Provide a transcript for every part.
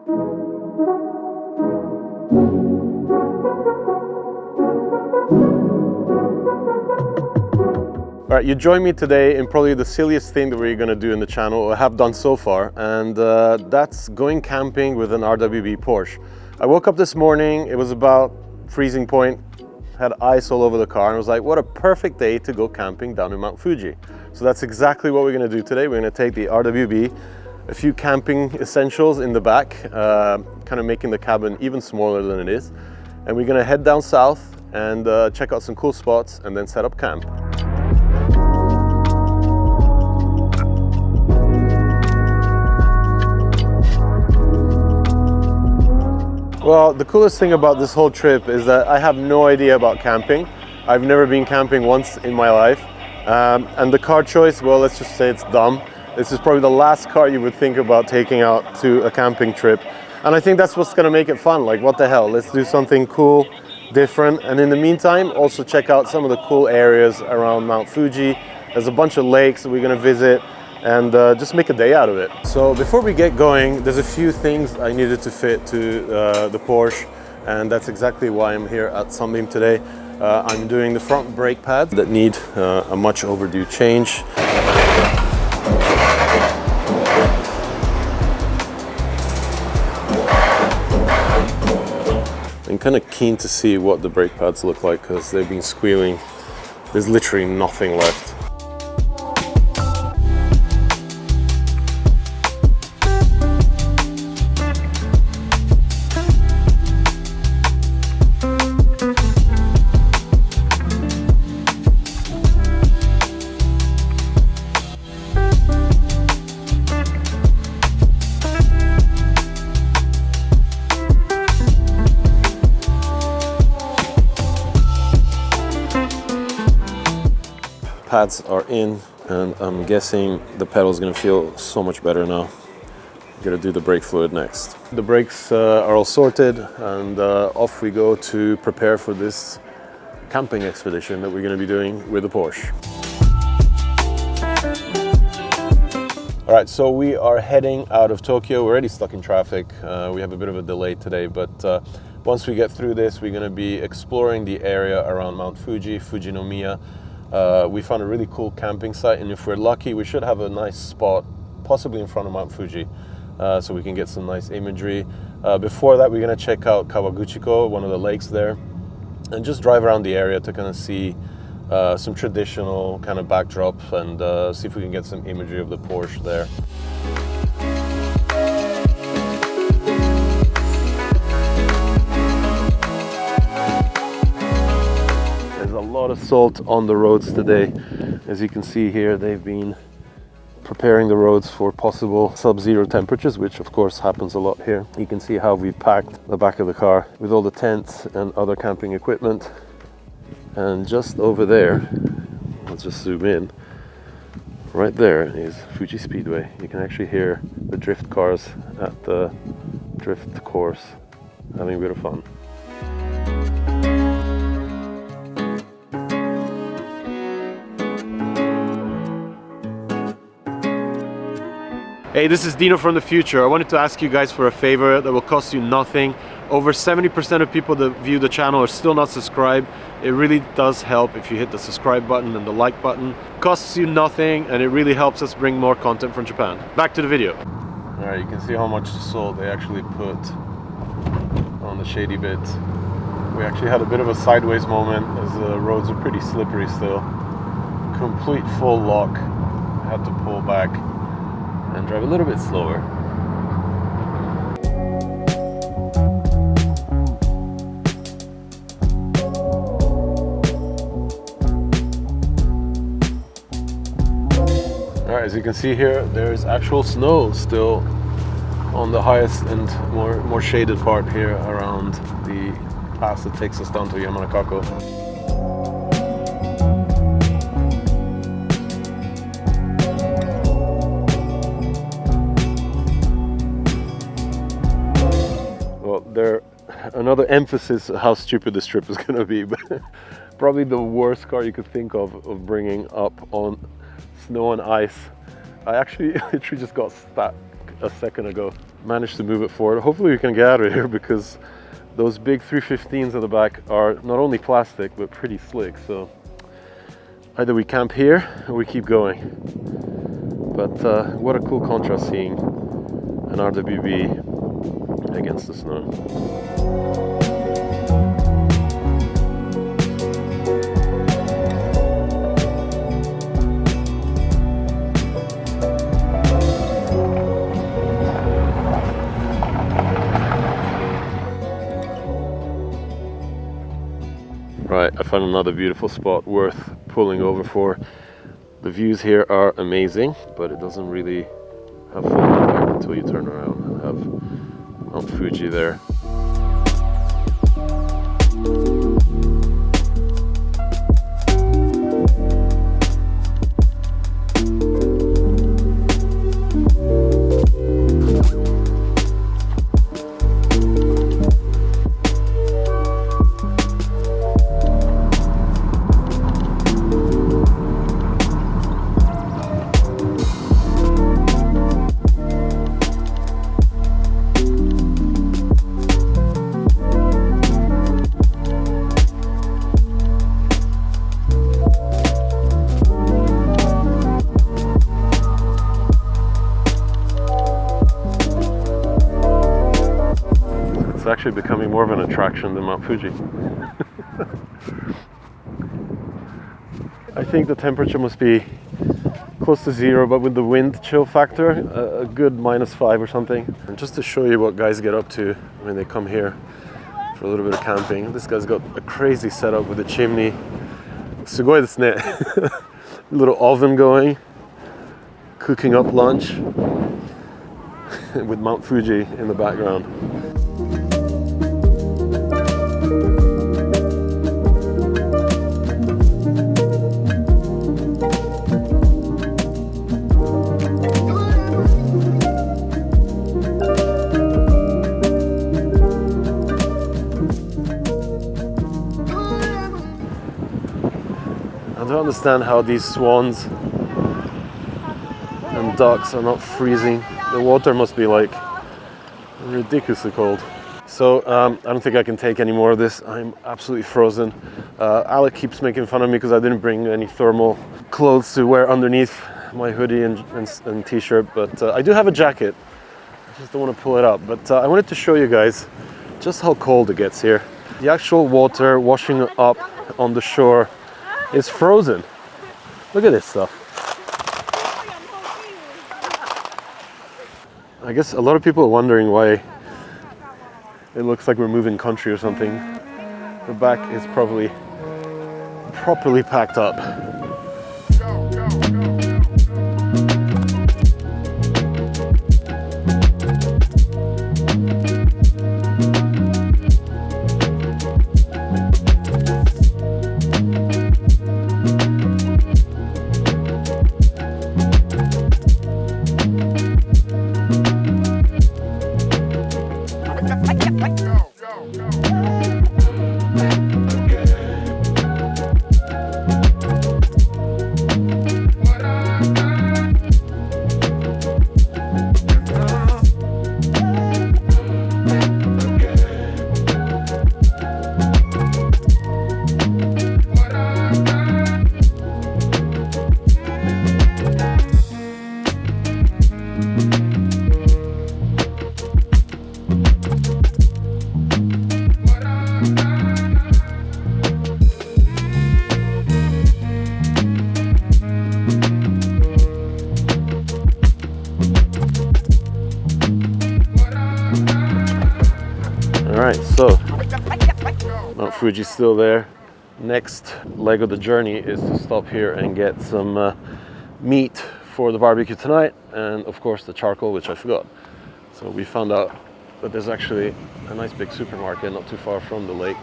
All right, you join me today in probably the silliest thing that we're going to do in the channel, or have done so far, and that's going camping with an RWB Porsche. I woke up this morning, it was about freezing point, had ice all over the car, and I was like, what a perfect day to go camping down in Mount Fuji. So that's exactly what we're going to do today. We're going to take the RWB, a few camping essentials in the back, kind of making the cabin even smaller than it is, and we're going to head down south and check out some cool spots and then set up camp. Well, the coolest thing about this whole trip is that I have no idea about camping. I've never been camping once in my life. And the car choice, well, let's just say it's dumb. This is probably the last car you would think about taking out to a camping trip. And I think that's what's gonna make it fun. Like, what the hell, let's do something cool, different. And in the meantime, also check out some of the cool areas around Mount Fuji. There's a bunch of lakes that we're gonna visit, and just make a day out of it. So before we get going, there's a few things I needed to fit to the Porsche, and that's exactly why I'm here at Sunbeam today. I'm doing the front brake pads that need a much overdue change. I'm kind of keen to see what the brake pads look like because they've been squealing. There's literally nothing left. Pads are in, and I'm guessing the pedal is going to feel so much better now. I'm going to do the brake fluid next. The brakes are all sorted, and off we go to prepare for this camping expedition that we're going to be doing with the Porsche. All right, so we are heading out of Tokyo. We're already stuck in traffic. We have a bit of a delay today, but once we get through this, we're going to be exploring the area around Mount Fuji, Fujinomiya. We found a really cool camping site, and if we're lucky, we should have a nice spot, possibly in front of Mount Fuji, so we can get some nice imagery. Before that, we're going to check out Kawaguchiko, one of the lakes there, and just drive around the area to kind of see some traditional kind of backdrop and see if we can get some imagery of the Porsche there. A lot of salt on the roads today. As you can see here, they've been preparing the roads for possible sub-zero temperatures, which of course happens a lot here. You can see how we've packed the back of the car with all the tents and other camping equipment. And just over there, let's just zoom in, right there is Fuji Speedway. You can actually hear the drift cars at the drift course having a bit of fun. Hey, this is Dino from the future. I wanted to ask you guys for a favor that will cost you nothing. Over 70% of people that view the channel are still not subscribed. It really does help if you hit the subscribe button and the like button. It costs you nothing, and it really helps us bring more content from Japan. Back to the video. All right, you can see how much salt they actually put on the shady bit. We actually had a bit of a sideways moment as the roads are pretty slippery still. Complete full lock. Had to pull back and drive a little bit slower. Alright, as you can see here, there's actual snow still on the highest and more shaded part here around the pass that takes us down to Yamanakako. Another emphasis how stupid this trip is going to be, but probably the worst car you could think of bringing up on snow and ice. I actually literally just got a second ago. Managed to move it forward. Hopefully we can get out of here because those big 315s in the back are not only plastic but pretty slick. So either we camp here or we keep going. But what a cool contrast seeing an RWB against the snow. Right, I found another beautiful spot worth pulling over for. The views here are amazing, but it doesn't really have full impact until you turn around. I have Mount Fuji there. Actually becoming more of an attraction than Mount Fuji. I think the temperature must be close to 0, but with the wind chill factor, a good -5 or something. And just to show you what guys get up to when they come here for a little bit of camping, this guy's got a crazy setup with a chimney. Sugoi desu ne. Little oven going, cooking up lunch with Mount Fuji in the background. I don't understand how these swans and ducks are not freezing. The water must be like ridiculously cold. So I don't think I can take any more of this. I'm absolutely frozen. Alec keeps making fun of me because I didn't bring any thermal clothes to wear underneath my hoodie and t-shirt, but I do have a jacket. I just don't want to pull it up. But I wanted to show you guys just how cold it gets here. The actual water washing up on the shore is frozen. Look at this stuff. I guess a lot of people are wondering why it looks like we're moving country or something. The back is probably properly packed up. Alright, so Mount Fuji's still there. Next leg of the journey is to stop here and get some meat for the barbecue tonight, and of course the charcoal, which I forgot. So we found out that there's actually a nice big supermarket not too far from the lake.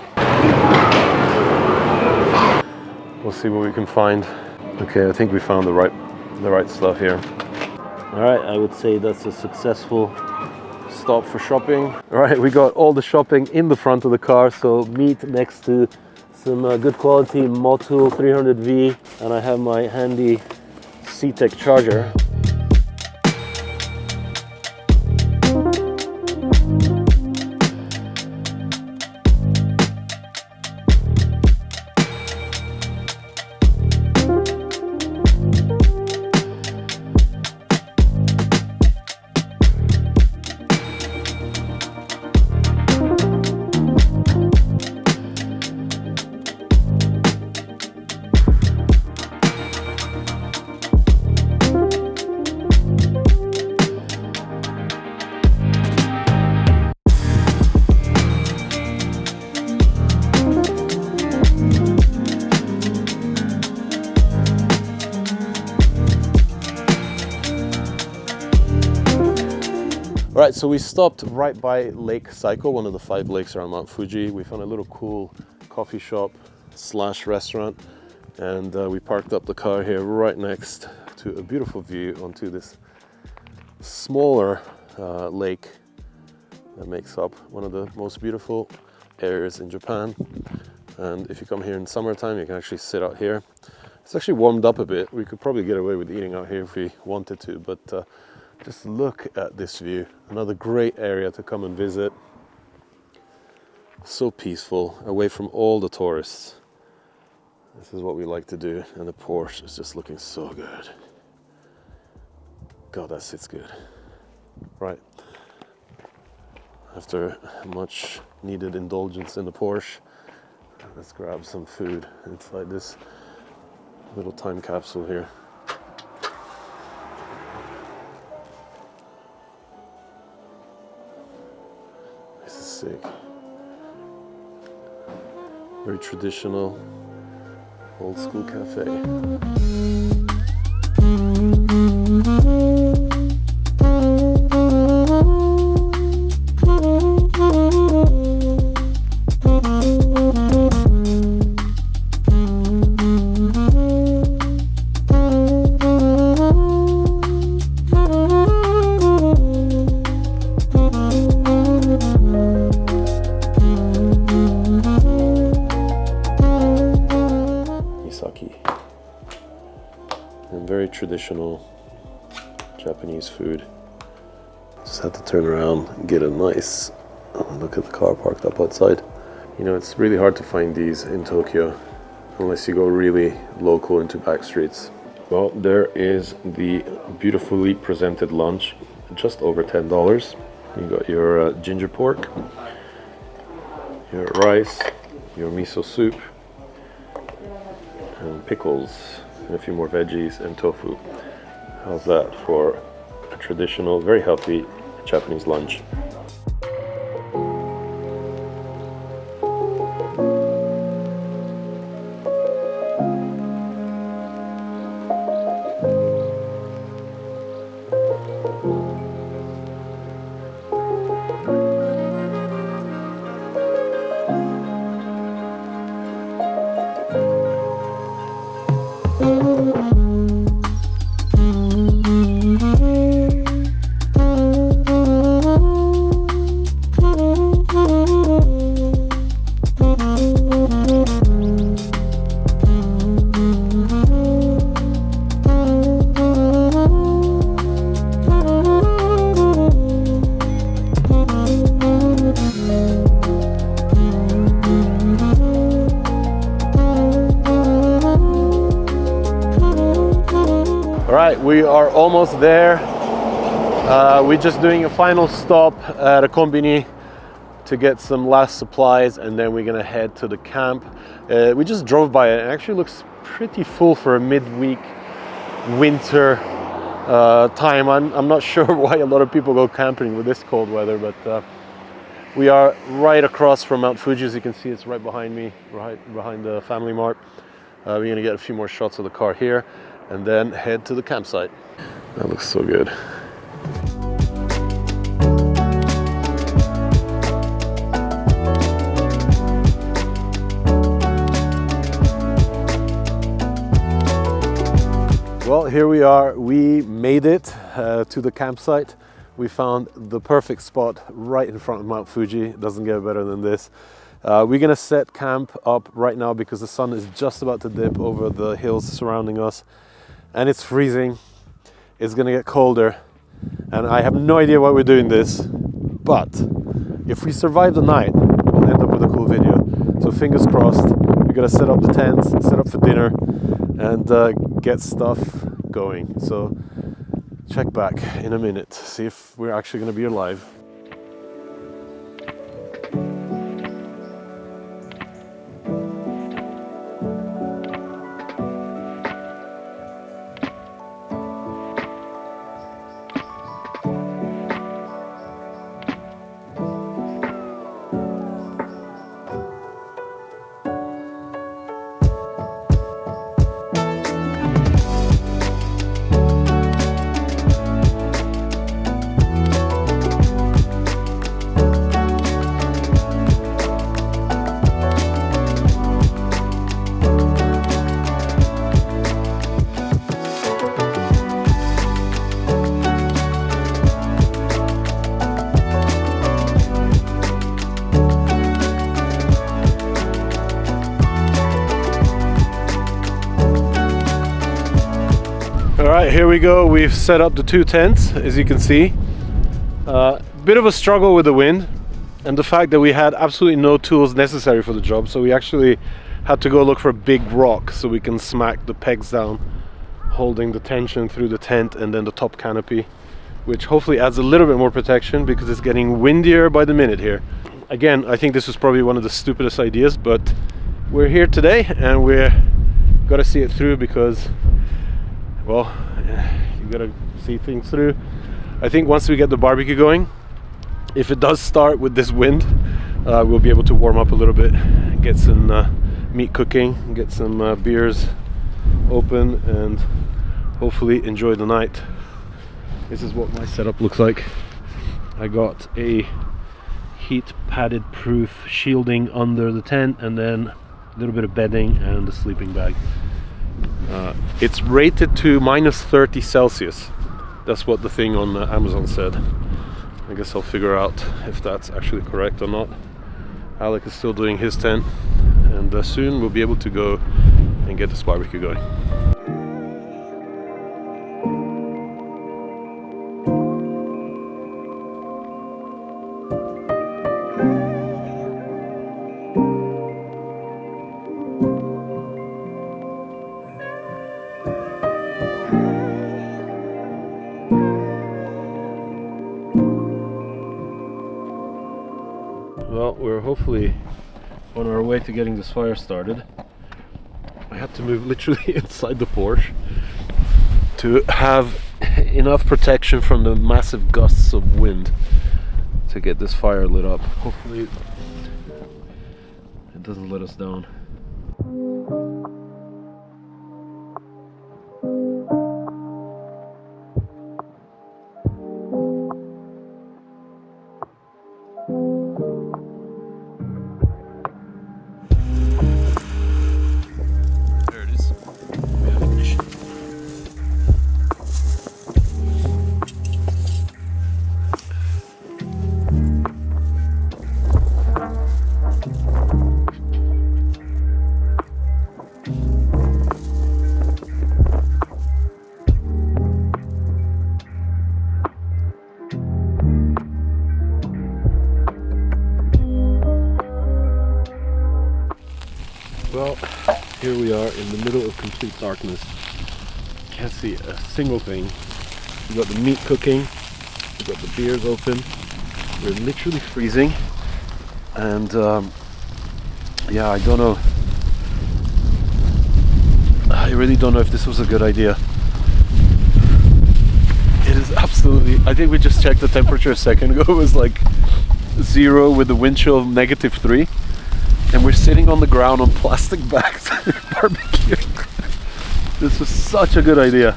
We'll see what we can find. Okay, I think we found the right stuff here. Alright, I would say that's a successful stop for shopping. All right, we got all the shopping in the front of the car, so meat next to some good quality Motul 300V, and I have my handy C-Tech charger. All right, so we stopped right by Lake Saiko, one of the 5 lakes around Mount Fuji. We found a little cool coffee shop / restaurant, and we parked up the car here right next to a beautiful view onto this smaller lake that makes up one of the most beautiful areas in Japan. And if you come here in summertime, you can actually sit out here. It's actually warmed up a bit. We could probably get away with eating out here if we wanted to, but just look at this view. Another great area to come and visit. So peaceful, away from all the tourists. This is what we like to do, and the Porsche is just looking so good. God, that sits good. Right. After much needed indulgence in the Porsche, let's grab some food inside this little time capsule here. This is sick. Very traditional, old school cafe. And very traditional Japanese food. Just had to turn around and get a nice look at the car parked up outside. You know, it's really hard to find these in Tokyo unless you go really local into back streets. Well, there is the beautifully presented lunch, just over $10. You got your ginger pork, your rice, your miso soup, and pickles, and a few more veggies and tofu. How's that for a traditional, very healthy Japanese lunch? Alright, we are almost there. We're just doing a final stop at a kombini to get some last supplies, and then we're gonna head to the camp. We just drove by it. It actually looks pretty full for a midweek winter time. I'm not sure why a lot of people go camping with this cold weather, but we are right across from Mount Fuji. As you can see, it's right behind me, right behind the Family Mart. We're gonna get a few more shots of the car here and then head to the campsite. That looks so good. Well, here we are. We made it to the campsite. We found the perfect spot right in front of Mount Fuji. It doesn't get better than this. We're gonna set camp up right now because the sun is just about to dip over the hills surrounding us, and it's freezing. It's gonna get colder, and I have no idea why we're doing this, but if we survive the night, we'll end up with a cool video. So fingers crossed. We're gonna set up the tents, set up for dinner, and get stuff going. So check back in a minute, see if we're actually gonna be alive. here we go. We've set up the 2 tents, as you can see. Bit of a struggle with the wind and the fact that we had absolutely no tools necessary for the job, so we actually had to go look for a big rock so we can smack the pegs down, holding the tension through the tent and then the top canopy, which hopefully adds a little bit more protection because it's getting windier by the minute here. Again, I think this was probably one of the stupidest ideas, but we're here today and we're gotta see it through because, well, you gotta see things through. I think once we get the barbecue going, if it does start with this wind, we'll be able to warm up a little bit, get some meat cooking, get some beers open, and hopefully enjoy the night. This is what my setup looks like. I got a heat padded proof shielding under the tent and then a little bit of bedding and a sleeping bag. It's rated to -30 Celsius. That's what the thing on Amazon said. I guess I'll figure out if that's actually correct or not. Alec is still doing his tent, and soon we'll be able to go and get this barbecue going. Well, we're hopefully on our way to getting this fire started. I had to move literally inside the Porsche to have enough protection from the massive gusts of wind to get this fire lit up. Hopefully it doesn't let us down. Well, here we are in the middle of complete darkness. Can't see a single thing. We've got the meat cooking, we've got the beers open. We're literally freezing, and yeah, I don't know. I really don't know if this was a good idea. It is absolutely, I think we just checked the temperature a second ago. It was like 0 with the wind chill of -3. And we're sitting on the ground on plastic bags barbecuing. This was such a good idea.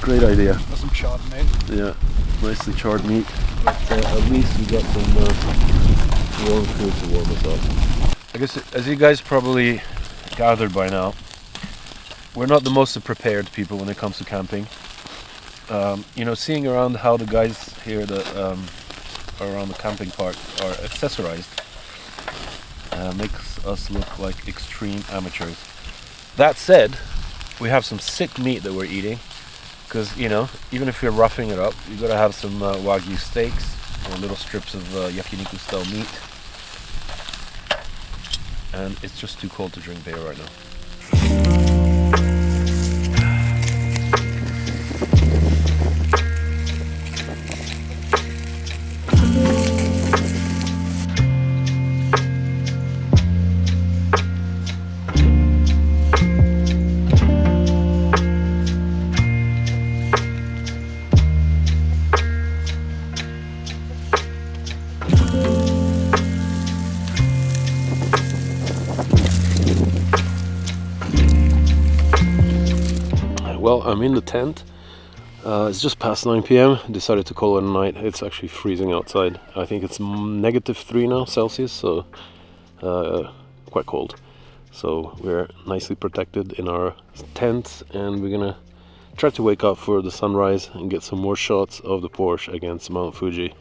Great idea. Got some charred meat. Yeah, nicely charred meat. But at least we got some warm food to warm us up. I guess as you guys probably gathered by now, we're not the most prepared people when it comes to camping. You know, seeing around how the guys here that are around the camping park are accessorized makes us look like extreme amateurs. That said, we have some sick meat that we're eating, because, you know, even if you're roughing it up, you gotta have some Wagyu steaks or little strips of yakiniku style meat, and it's just too cold to drink beer right now. Well, I'm in the tent. It's just past 9 p.m. Decided to call it a night. It's actually freezing outside. I think it's -3 now Celsius, so quite cold. So we're nicely protected in our tent, and we're gonna try to wake up for the sunrise and get some more shots of the Porsche against Mount Fuji.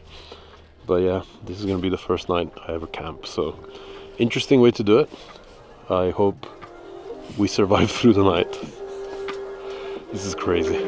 But yeah, this is gonna be the first night I ever camp, so interesting way to do it. I hope we survive through the night. This is crazy.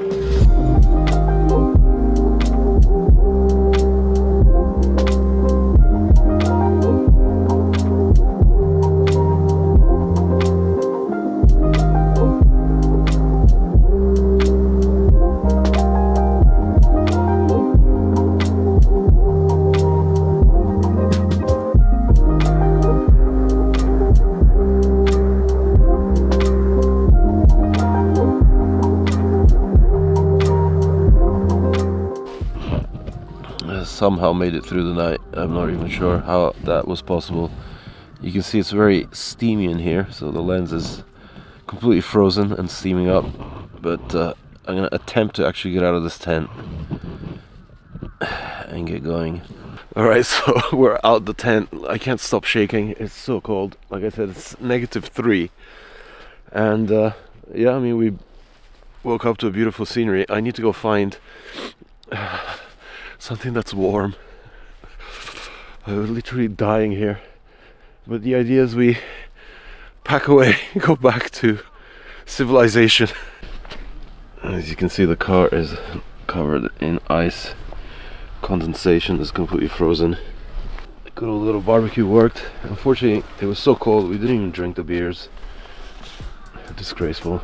Somehow made it through the night. I'm not even sure how that was possible. You can see it's very steamy in here, so the lens is completely frozen and steaming up. But I'm gonna attempt to actually get out of this tent and get going. Alright, so we're out the tent. I can't stop shaking. It's so cold. Like I said, it's -3. And yeah, I mean, we woke up to a beautiful scenery. I need to go find something that's warm. I'm literally dying here. But the idea is we pack away, go back to civilization. As you can see, the car is covered in ice. Condensation is completely frozen. The good old little barbecue worked. Unfortunately, it was so cold we didn't even drink the beers. Disgraceful.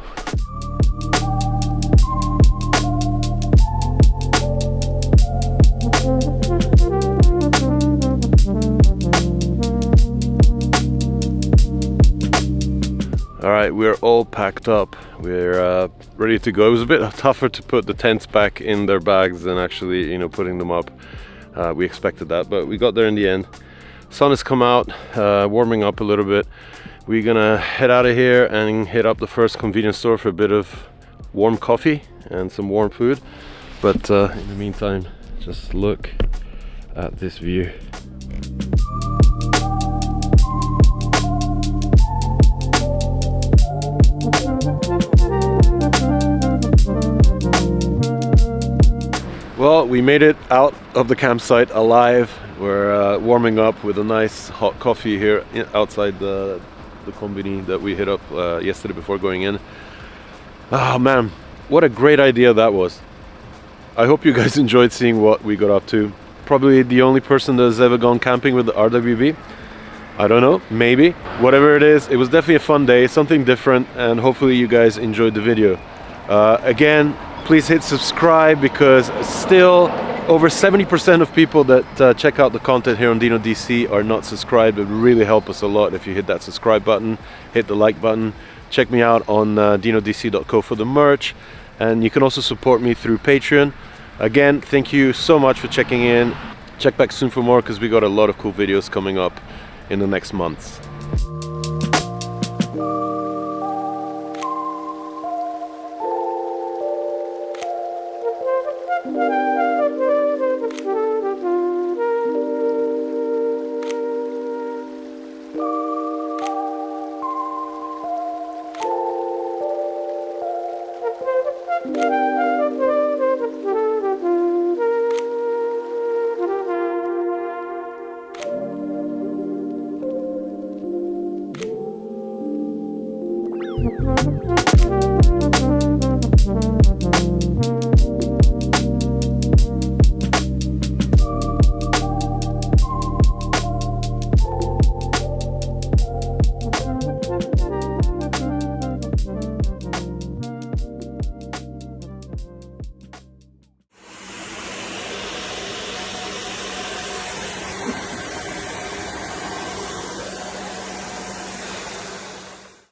Alright, we're all packed up. We're ready to go. It was a bit tougher to put the tents back in their bags than actually, you know, putting them up. We expected that, but we got there in the end. Sun has come out, warming up a little bit. We're gonna head out of here and hit up the first convenience store for a bit of warm coffee and some warm food. But in the meantime, just look at this view. Well, we made it out of the campsite alive. We're warming up with a nice hot coffee here outside the combini that we hit up yesterday before going in. Oh man, what a great idea that was. I hope you guys enjoyed seeing what we got up to. Probably the only person that has ever gone camping with the RWB. I don't know, maybe. Whatever it is, it was definitely a fun day, something different, and hopefully you guys enjoyed the video. Again, please hit subscribe, because still over 70% of people that check out the content here on Dino DC are not subscribed. It would really help us a lot if you hit that subscribe button, hit the like button. Check me out on dinodc.co for the merch, and you can also support me through Patreon. Again, thank you so much for checking in. Check back soon for more, because we got a lot of cool videos coming up in the next months.